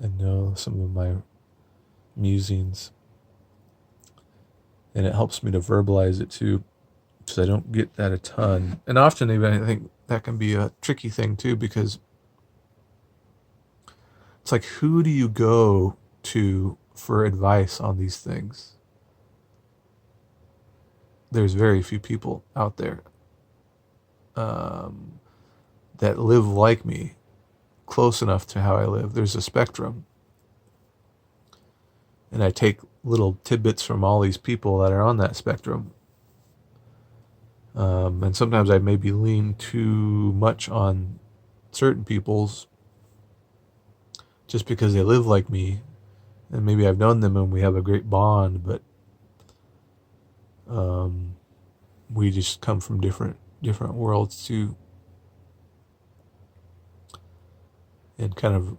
and know some of my musings. And it helps me to verbalize it too, because I don't get that a ton. And often, even I think that can be a tricky thing too, because it's like, who do you go to for advice on these things? There's very few people out there um, that live like me, close enough to how I live. There's a spectrum, and I take little tidbits from all these people that are on that spectrum. And sometimes I maybe lean too much on certain people's just because they live like me, and maybe I've known them and we have a great bond, but um, we just come from different worlds too, and kind of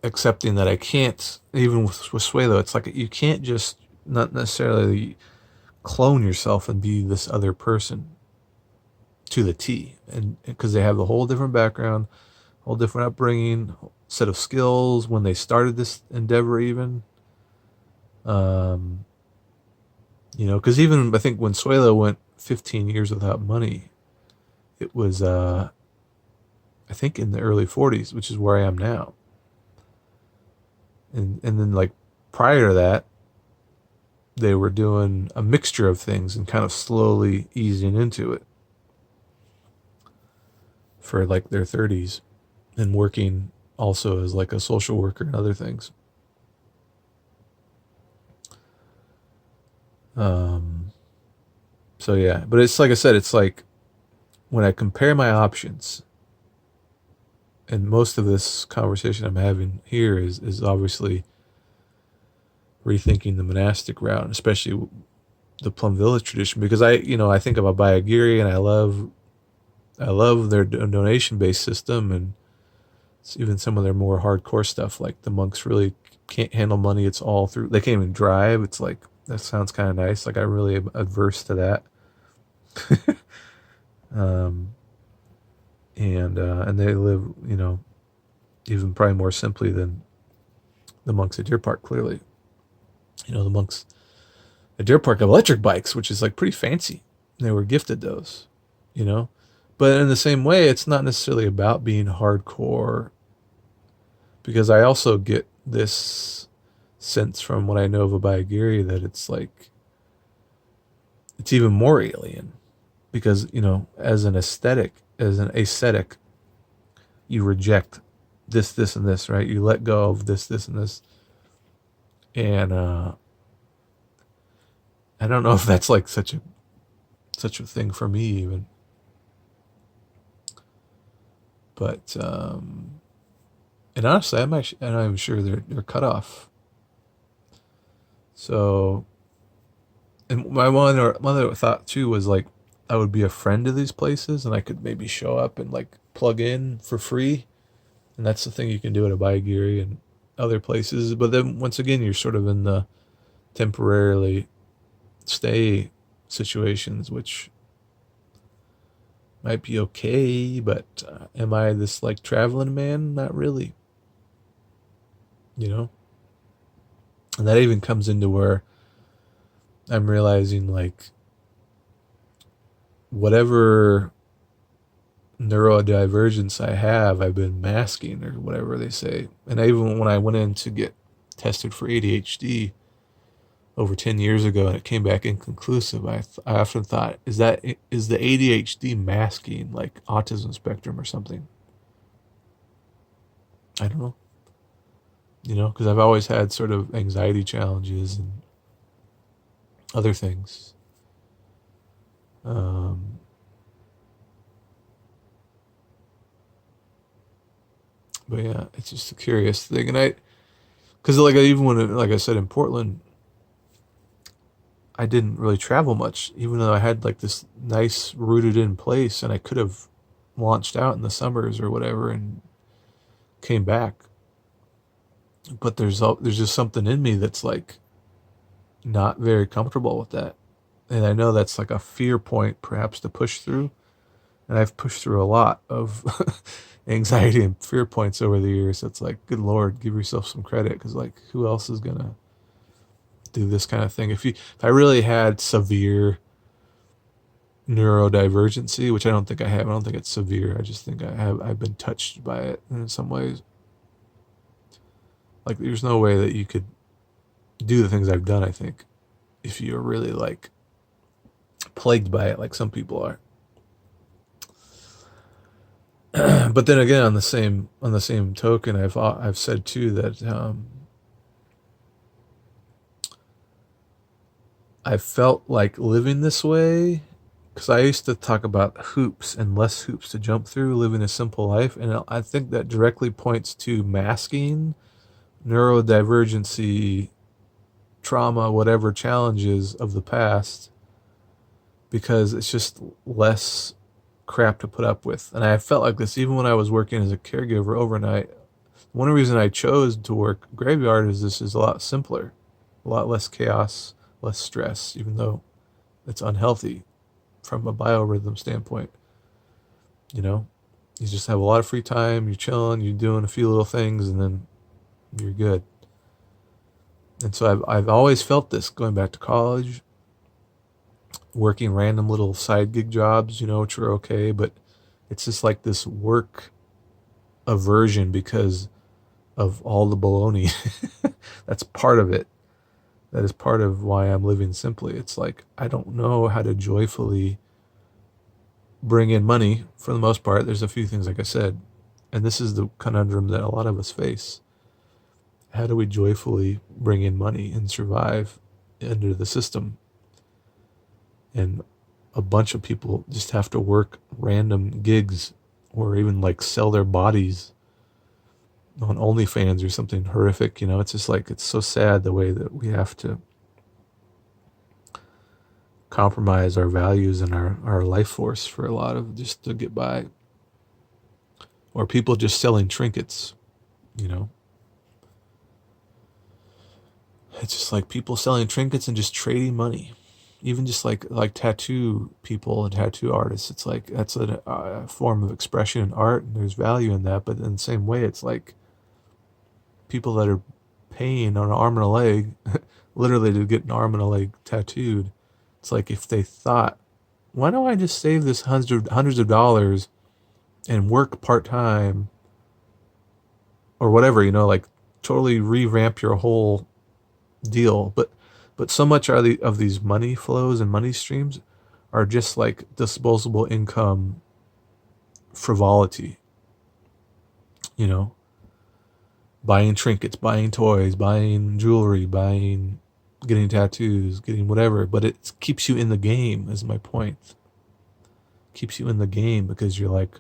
accepting that I can't, even with Suelo, it's like you can't just not necessarily clone yourself and be this other person to the T, and because they have a whole different background, whole different upbringing, set of skills when they started this endeavor, even. Um, because even I think when Suelo went 15 years without money, it was I think in the early 40s, which is where I am now. And then like prior to that, they were doing a mixture of things and kind of slowly easing into it for like their 30s, and working also as like a social worker and other things. Um, so yeah, but it's like I said, it's like when I compare my options, and most of this conversation I'm having here is obviously rethinking the monastic route, especially the Plum Village tradition, because I think of Abhayagiri, and I love their donation based system, and even some of their more hardcore stuff. Like the monks really can't handle money; it's all through. They can't even drive. It's like that sounds kind of nice. Like I really am adverse to that. um, and they live, even probably more simply than the monks at Deer Park. Clearly, the monks at Deer Park have electric bikes, which is like pretty fancy. They were gifted those, you know. But in the same way, it's not necessarily about being hardcore, because I also get this sense from what I know of Abhayagiri that it's like it's even more alien, because as an aesthetic, as an ascetic, you reject this, and this, right? You let go of this, and this, and I don't know if that's like such a thing for me even, but and honestly, I'm not even sure they're cut off. So, and my one other thought too was like I would be a friend to these places, and I could maybe show up and like plug in for free, and that's the thing you can do at Abhayagiri and other places. But then once again, you're sort of in the temporarily stay situations, which might be okay, but am I this like traveling man? Not really, you know? And that even comes into where I'm realizing like whatever neurodivergence I have, I've been masking or whatever they say. And even when I went in to get tested for ADHD over 10 years ago and it came back inconclusive, I often thought, is the ADHD masking like autism spectrum or something? I don't know. Because I've always had sort of anxiety challenges and other things. Um, but yeah, it's just a curious thing, and because like even when, like I said, in Portland, I didn't really travel much, even though I had like this nice rooted in place, and I could have launched out in the summers or whatever and came back. But there's just something in me that's like not very comfortable with that, and I know that's like a fear point perhaps to push through, And I've pushed through a lot of anxiety and fear points over the years. It's like, good Lord, give yourself some credit, because like, who else is gonna do this kind of thing? If I really had severe neurodivergency, which I don't think I have. I don't think it's severe. I just think I've been touched by it in some ways. Like, there's no way that you could do the things I've done, I think, if you're really like plagued by it, like some people are. But then again, on the same token, I've said too that I felt like living this way because I used to talk about hoops and less hoops to jump through, living a simple life, and I think that directly points to masking neurodivergency, trauma, whatever challenges of the past, because it's just less crap to put up with. And I felt like this even when I was working as a caregiver overnight. One reason I chose to work graveyard is this is a lot simpler, a lot less chaos, less stress, even though it's unhealthy from a biorhythm standpoint. You know, you just have a lot of free time, you're chilling, you're doing a few little things, and then you're good. And so I've always felt this going back to college, working random little side gig jobs, which are okay, but it's just like this work aversion because of all the baloney. That's part of it. That is part of why I'm living simply. It's like, I don't know how to joyfully bring in money for the most part. There's a few things, like I said, and this is the conundrum that a lot of us face. How do we joyfully bring in money and survive under the system? And a bunch of people just have to work random gigs or even like sell their bodies on OnlyFans or something horrific. It's just like, it's so sad the way that we have to compromise our values and our life force for a lot of just to get by. Or people just selling trinkets, It's just like people selling trinkets and just trading money. Even just like tattoo people and tattoo artists. It's like, that's a form of expression in art, and there's value in that. But in the same way, it's like people that are paying on an arm and a leg, literally to get an arm and a leg tattooed. It's like, if they thought, why don't I just save this hundreds of dollars and work part-time or whatever, like totally revamp your whole deal. But so much of these money flows and money streams are just like disposable income frivolity. Buying trinkets, buying toys, buying jewelry, getting tattoos, getting whatever. But it keeps you in the game, is my point. Keeps you in the game because you're like,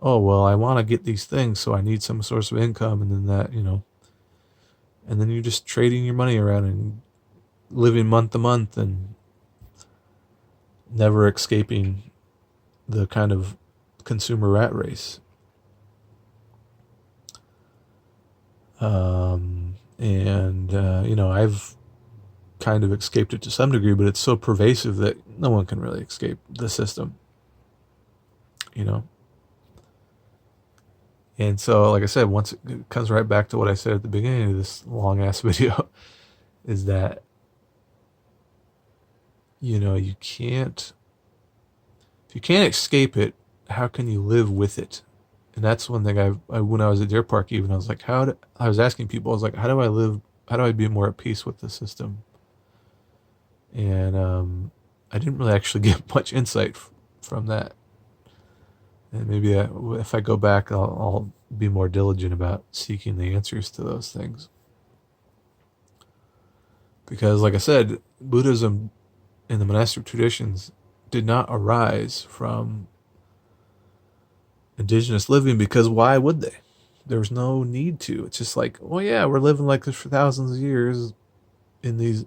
oh, well, I want to get these things, so I need some source of income. And then that, and then you're just trading your money around and living month to month and never escaping the kind of consumer rat race. I've kind of escaped it to some degree, but it's so pervasive that no one can really escape the system, And so, like I said, once it comes right back to what I said at the beginning of this long ass video, is that, you can't, if you can't escape it, how can you live with it? And that's one thing when I was at Deer Park, even, I was like, I was asking people, I was like, how do I be more at peace with the system? And I didn't really actually get much insight from that. And maybe if I go back, I'll be more diligent about seeking the answers to those things. Because, like I said, Buddhism and the monastic traditions did not arise from indigenous living, because why would they? There was no need to. It's just like, well, yeah, we're living like this for thousands of years in these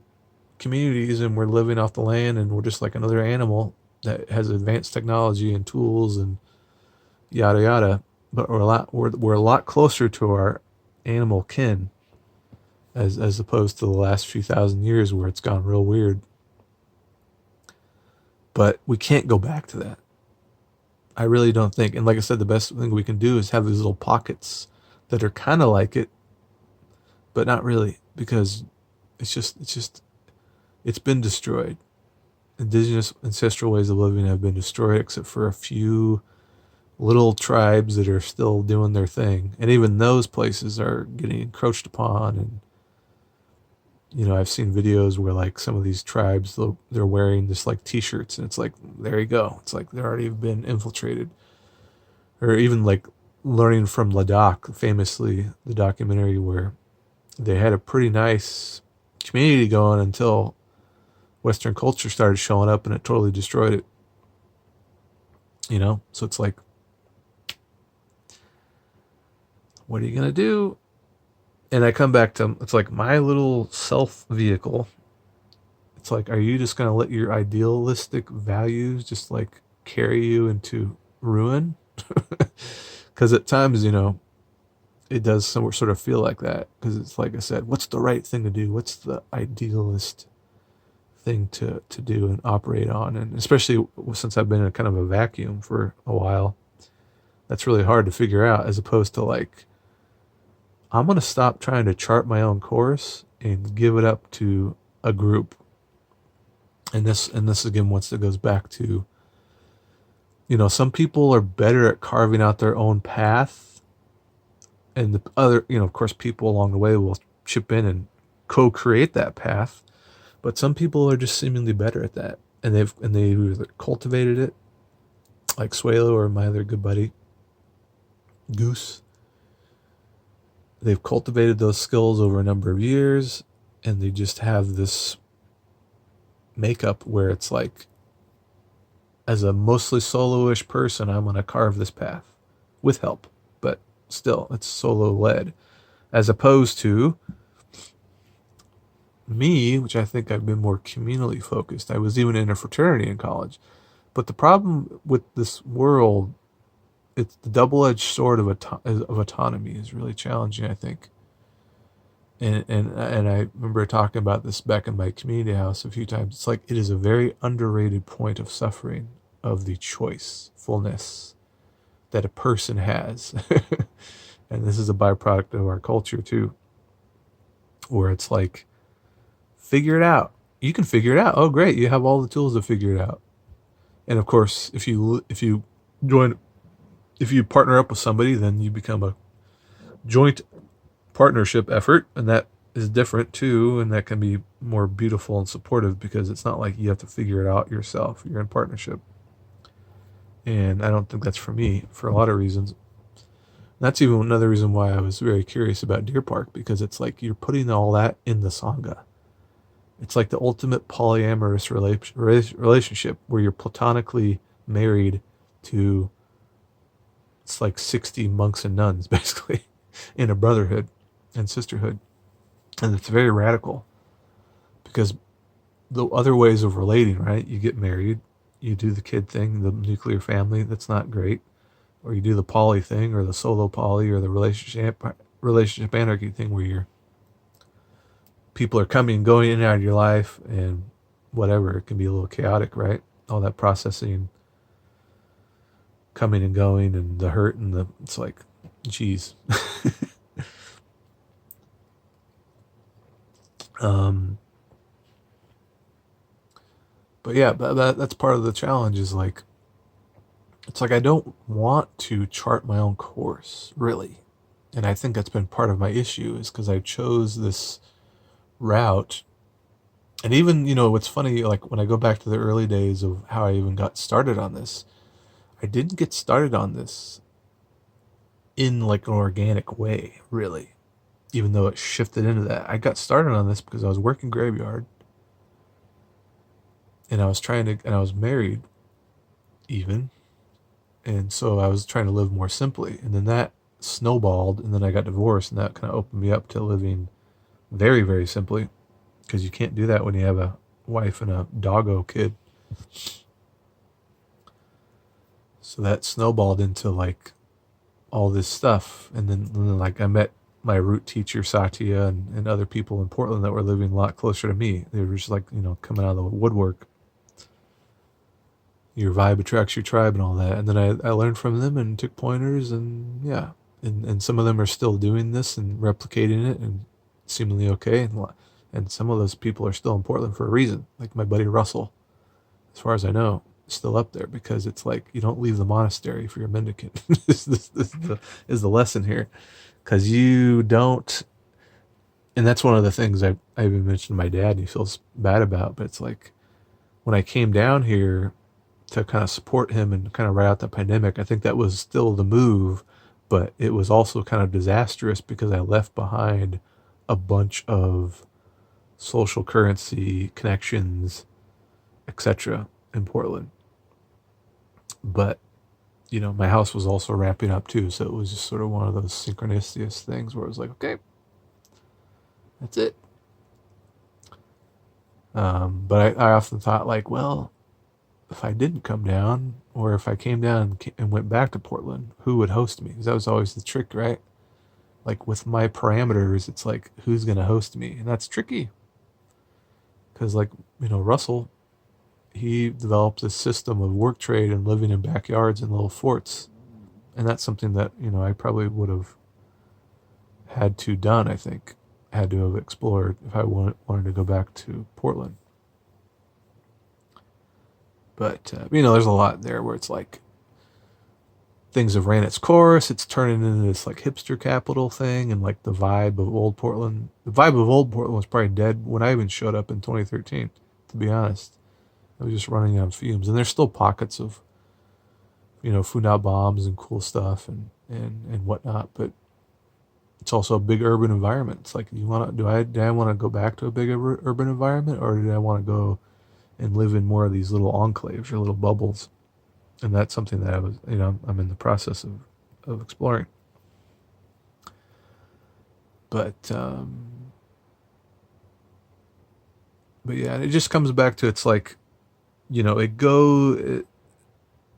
communities, and we're living off the land, and we're just like another animal that has advanced technology and tools and yada yada. But we're a lot closer to our animal kin as opposed to the last few thousand years where it's gone real weird. But we can't go back to that. I really don't think, and like I said, the best thing we can do is have these little pockets that are kind of like it, but not really, because it's been destroyed. Indigenous ancestral ways of living have been destroyed, except for a few little tribes that are still doing their thing, and even those places are getting encroached upon. And I've seen videos where like some of these tribes, they're wearing this like T-shirts, and it's like, there you go. It's like they're already been infiltrated. Or even like learning from Ladakh, famously the documentary where they had a pretty nice community going until Western culture started showing up and it totally destroyed it. So it's like, what are you gonna do? And I come back to, it's like my little self vehicle. It's like, are you just gonna let your idealistic values just like carry you into ruin? Because at times, it does sort of feel like that. Because it's like I said, what's the right thing to do? What's the idealist thing to do and operate on? And especially since I've been in kind of a vacuum for a while, that's really hard to figure out, as opposed to like, I'm going to stop trying to chart my own course and give it up to a group. And this again, once it goes back to, some people are better at carving out their own path, and the other, of course, people along the way will chip in and co-create that path. But some people are just seemingly better at that, and they've either cultivated it, like Suelo or my other good buddy Goose. They've cultivated those skills over a number of years, and they just have this makeup where it's like, as a mostly solo-ish person, I'm going to carve this path with help, but still, it's solo-led, as opposed to me, which I think I've been more communally focused. I was even in a fraternity in college. But the problem with this world, it's the double-edged sword of autonomy is really challenging, I think. And I remember talking about this back in my community house a few times. It's like, it is a very underrated point of suffering, of the choicefulness that a person has. And this is a byproduct of our culture too, where it's like, figure it out. You can figure it out. Oh, great. You have all the tools to figure it out. And of course, if you partner up with somebody, then you become a joint partnership effort, and that is different too, and that can be more beautiful and supportive, because it's not like you have to figure it out yourself. You're in partnership. And I don't think that's for me, for a lot of reasons. That's even another reason why I was very curious about Deer Park, because it's like you're putting all that in the Sangha. It's like the ultimate polyamorous relationship where you're platonically married to, it's like 60 monks and nuns, basically, in a brotherhood and sisterhood. And it's very radical, because the other ways of relating, right? You get married, you do the kid thing, the nuclear family, that's not great. Or you do the poly thing, or the solo poly, or the relationship anarchy thing, where people are coming and going in and out of your life, and whatever, it can be a little chaotic, right? All that processing, coming and going, and the hurt, and it's like, geez. But yeah, that's part of the challenge, is like, it's like I don't want to chart my own course, really. And I think that's been part of my issue, is because I chose this route. And even, what's funny, like when I go back to the early days of how I even got started on this, I didn't get started on this in like an organic way, really. Even though it shifted into that. I got started on this because I was working graveyard. And I was married even. And so I was trying to live more simply. And then that snowballed, and then I got divorced, and that kind of opened me up to living very, very simply, because you can't do that when you have a wife and a doggo kid. So that snowballed into like all this stuff. And then like I met my root teacher, Satya, and other people in Portland that were living a lot closer to me. They were just like, coming out of the woodwork. your vibe attracts your tribe and all that. And then I learned from them and took pointers, and yeah. And some of them are still doing this and replicating it and seemingly okay. And some of those people are still in Portland for a reason. Like my buddy Russell, as far as I know, is still up there because it's like you don't leave the monastery if you're a mendicant. is the lesson here. Because you don't, and that's one of the things I even mentioned to my dad and he feels bad about, but it's like when I came down here to kind of support him and kind of ride out the pandemic, I think that was still the move, but it was also kind of disastrous because I left behind a bunch of social currency connections, etc. in Portland. But you know, my house was also ramping up too, so it was just sort of one of those synchronicious things where it was like, okay, that's it. But I often thought like, well, if I didn't come down, or if I came down and went back to Portland, who would host me? Because that was always the trick, right? Like with my parameters, it's like, who's going to host me? And that's tricky. Because like, you know, Russell, he developed this system of work trade and living in backyards and little forts. And that's something that, you know, I probably would have had to done, I think, had to have explored if I wanted to go back to Portland. But, you know, there's a lot there where it's like things have ran its course. It's turning into this like hipster capital thing, and like the vibe of old Portland. The vibe of old Portland was probably dead when I even showed up in 2013, to be honest. I was just running on fumes. And there's still pockets of, you know, food out bombs and cool stuff and whatnot, but it's also a big urban environment. It's like, do I want to go back to a big urban environment, or do I want to go and live in more of these little enclaves or little bubbles? And that's something that I'm in the process of exploring. But yeah, it just comes back to, it's like, you know,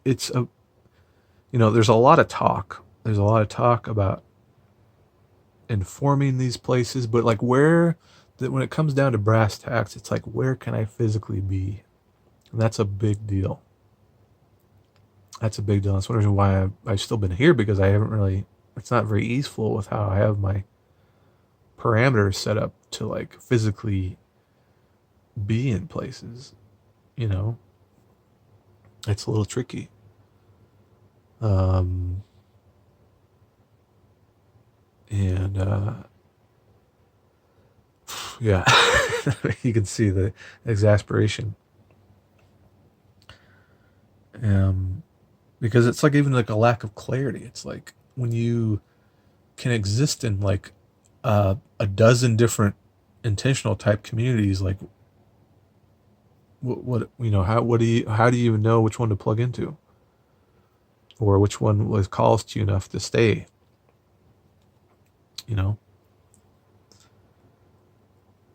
it's a, you know, there's a lot of talk. There's a lot of talk about informing these places, but like when it comes down to brass tacks, it's like, where can I physically be? And that's a big deal. That's a big deal. That's one reason why I've still been here, because I haven't really, it's not very easeful with how I have my parameters set up to like physically be in places, you know. It's a little tricky. And yeah, you can see the exasperation. Because it's like even like a lack of clarity. It's like when you can exist in like a dozen different intentional type communities, like what you know, how do you even know which one to plug into, or which one was calls to you enough to stay, you know?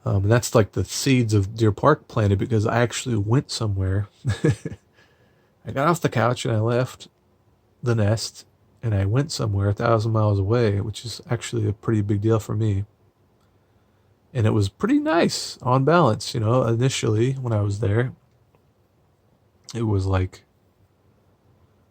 And that's like the seeds of Deer Park planted, because I actually went somewhere. I got off the couch and I left the nest and I went somewhere 1,000 miles away, which is actually a pretty big deal for me. And it was pretty nice on balance, you know. Initially, when I was there, it was like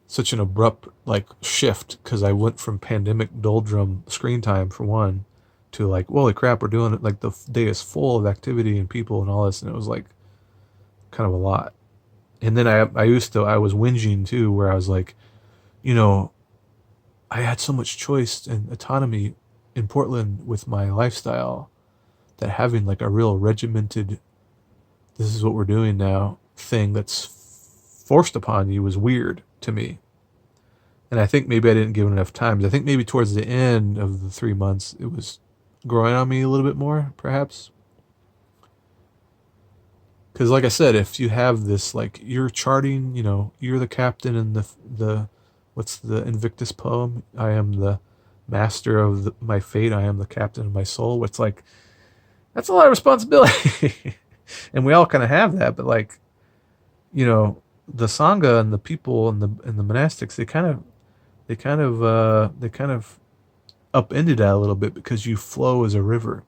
such an abrupt like shift, because I went from pandemic doldrum screen time for one to like, holy crap, we're doing it. Like the day is full of activity and people and all this, and it was like kind of a lot. And then I was whinging too, where I was like, you know, I had so much choice and autonomy in Portland with my lifestyle, that having like a real regimented, this is what we're doing now thing that's forced upon you was weird to me. And I think maybe I didn't give it enough time. I think maybe towards the end of the 3 months, it was growing on me a little bit more, perhaps. Because like I said, if you have this, like, you're charting, you know, you're the captain in the what's the Invictus poem? I am the master of my fate. I am the captain of my soul. It's like, that's a lot of responsibility. And we all kind of have that, but like, you know, the Sangha and the people and the monastics, they kind of upended that a little bit, because you flow as a river,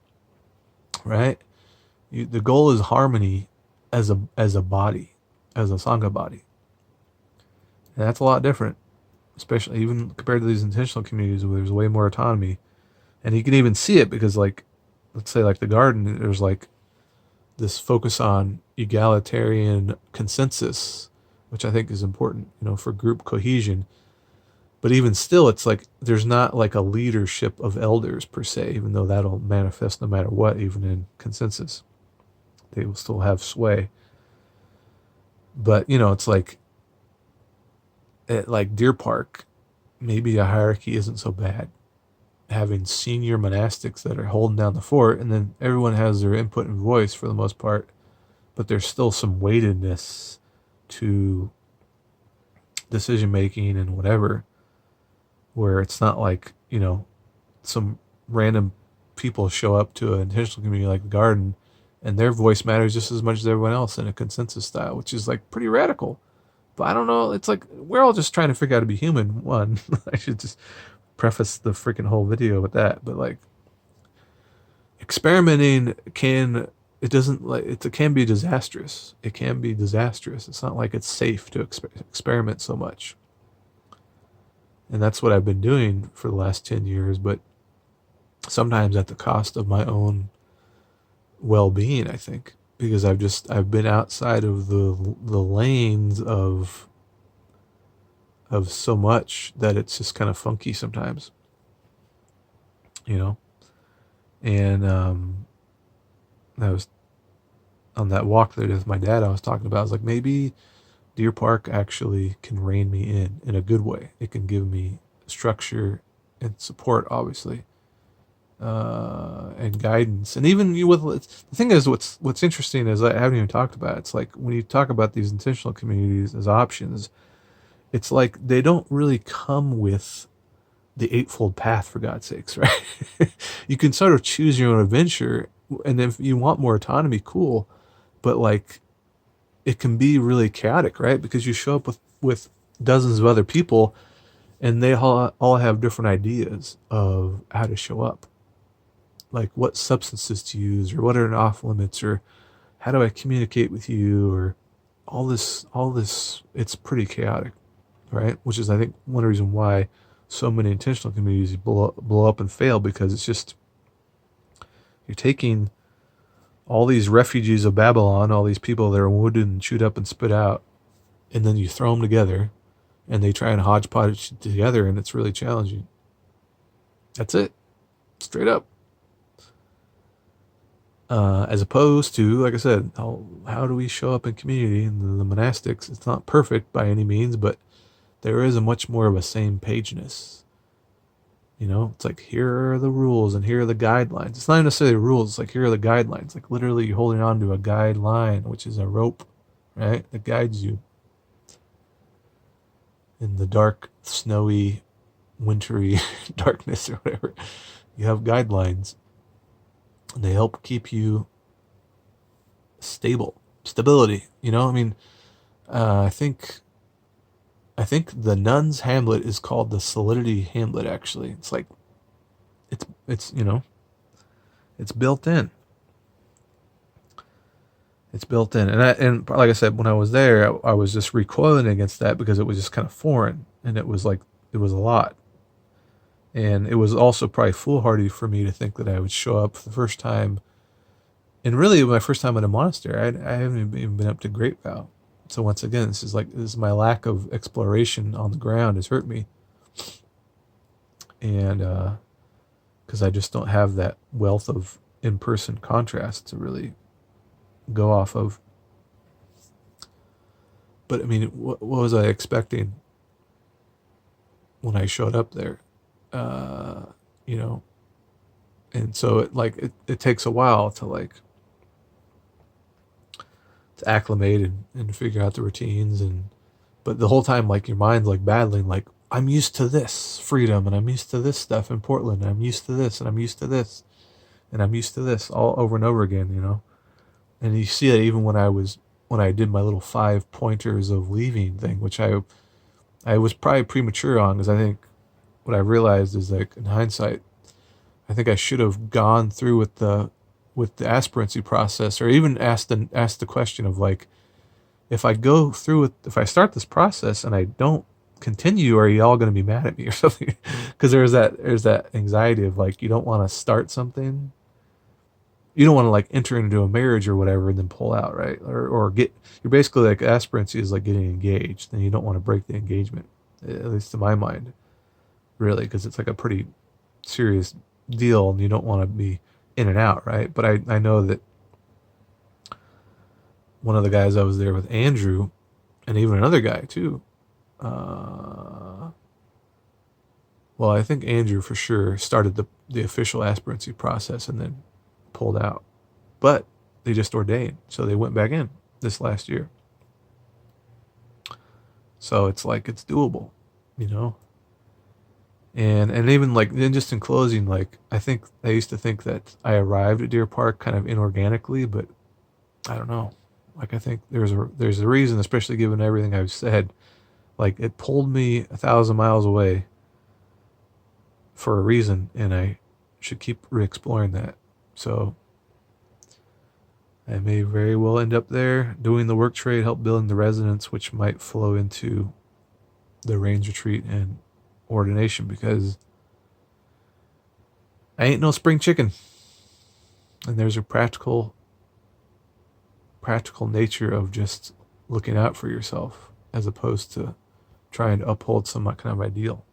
right? The goal is harmony as a body, as a Sangha body. And that's a lot different, especially even compared to these intentional communities where there's way more autonomy. And you can even see it because, like, let's say, like the garden, there's like this focus on egalitarian consensus, which I think is important, for group cohesion. But even still, it's like there's not like a leadership of elders per se, even though that'll manifest no matter what, even in consensus. They will still have sway. But, it's like at like Deer Park, maybe a hierarchy isn't so bad. Having senior monastics that are holding down the fort, and then everyone has their input and voice for the most part, but there's still some weightedness to decision making and whatever, where it's not like, some random people show up to an intentional community like the garden and their voice matters just as much as everyone else in a consensus style, which is like pretty radical. But I don't know, it's like we're all just trying to figure out how to be human. One, I should just preface the freaking whole video with that. But like, experimenting it can be disastrous. It can be disastrous. It's not like it's safe to experiment so much. And that's what I've been doing for the last 10 years, but sometimes at the cost of my own well-being, I think, because I've been outside of the lanes of so much that it's just kind of funky sometimes, and I was on that walk there with my dad. I was talking about, I was like, maybe Deer Park actually can rein me in a good way. It can give me structure and support, obviously, and guidance. And even the thing is, what's interesting is I haven't even talked about it. It's like when you talk about these intentional communities as options, it's like they don't really come with the Eightfold Path, for God's sakes, right? You can sort of choose your own adventure, and if you want more autonomy, cool. But like, it can be really chaotic, right? Because you show up with dozens of other people, and they all have different ideas of how to show up, like what substances to use, or what are off limits, or how do I communicate with you, or all this. It's pretty chaotic, right? Which is, I think, one reason why so many intentional communities blow up and fail, because it's just, you're taking all these refugees of Babylon, all these people that are wounded and chewed up and spit out, and then you throw them together, and they try and hodgepodge it together, and it's really challenging. That's it. Straight up. As opposed to, like I said, how do we show up in community? And the monastics, it's not perfect by any means, but there is a much more of a same pageness. It's like, here are the rules and here are the guidelines. It's not even necessarily rules. It's like, here are the guidelines. Like, literally you're holding on to a guideline, which is a rope, right? That guides you in the dark, snowy, wintry darkness or whatever. You have guidelines. And they help keep you stability. I think the Nun's Hamlet is called the Solidity Hamlet. Actually, it's like, it's it's built in. It's built in, and like I said, when I was there, I was just recoiling against that because it was just kind of foreign, and it was a lot. And it was also probably foolhardy for me to think that I would show up for the first time. And really, my first time at a monastery, I haven't even been up to Great Vow. So once again, this is my lack of exploration on the ground has hurt me. And because I just don't have that wealth of in-person contrast to really go off of. But I mean, what was I expecting when I showed up there? And so it takes a while to acclimate and figure out the routines, but the whole time, like, your mind's like battling, like, I'm used to this freedom, and I'm used to this stuff in Portland, and I'm used to this, and I'm used to this, and I'm used to this, all over and over again, and you see that even when I did my little 5 pointers of leaving thing, which I was probably premature on, because I think what I realized is, like, in hindsight, I think I should have gone through with the aspirancy process, or even asked the question of, like, if I go through with, if I start this process and I don't continue, are you all going to be mad at me or something? Because there's that anxiety of like, you don't want to start something, you don't want to like enter into a marriage or whatever and then pull out, right? Or get, you're basically like, aspirancy is like getting engaged, and you don't want to break the engagement, at least to my mind, really, because it's like a pretty serious deal and you don't want to be in and out, right? But I know that one of the guys I was there with, Andrew, and even another guy too, well, I think Andrew for sure started the official aspirancy process and then pulled out. But they just ordained, so they went back in this last year. So it's like, it's doable, you know? And even like, then just in closing, like, I think I used to think that I arrived at Deer Park kind of inorganically, but I don't know. Like, I think there's a reason, especially given everything I've said. Like, it pulled me 1,000 miles away for a reason, and I should keep re-exploring that. So I may very well end up there doing the work trade, help building the residence, which might flow into the range retreat and ordination, because I ain't no spring chicken. And there's a practical nature of just looking out for yourself as opposed to trying to uphold some kind of ideal.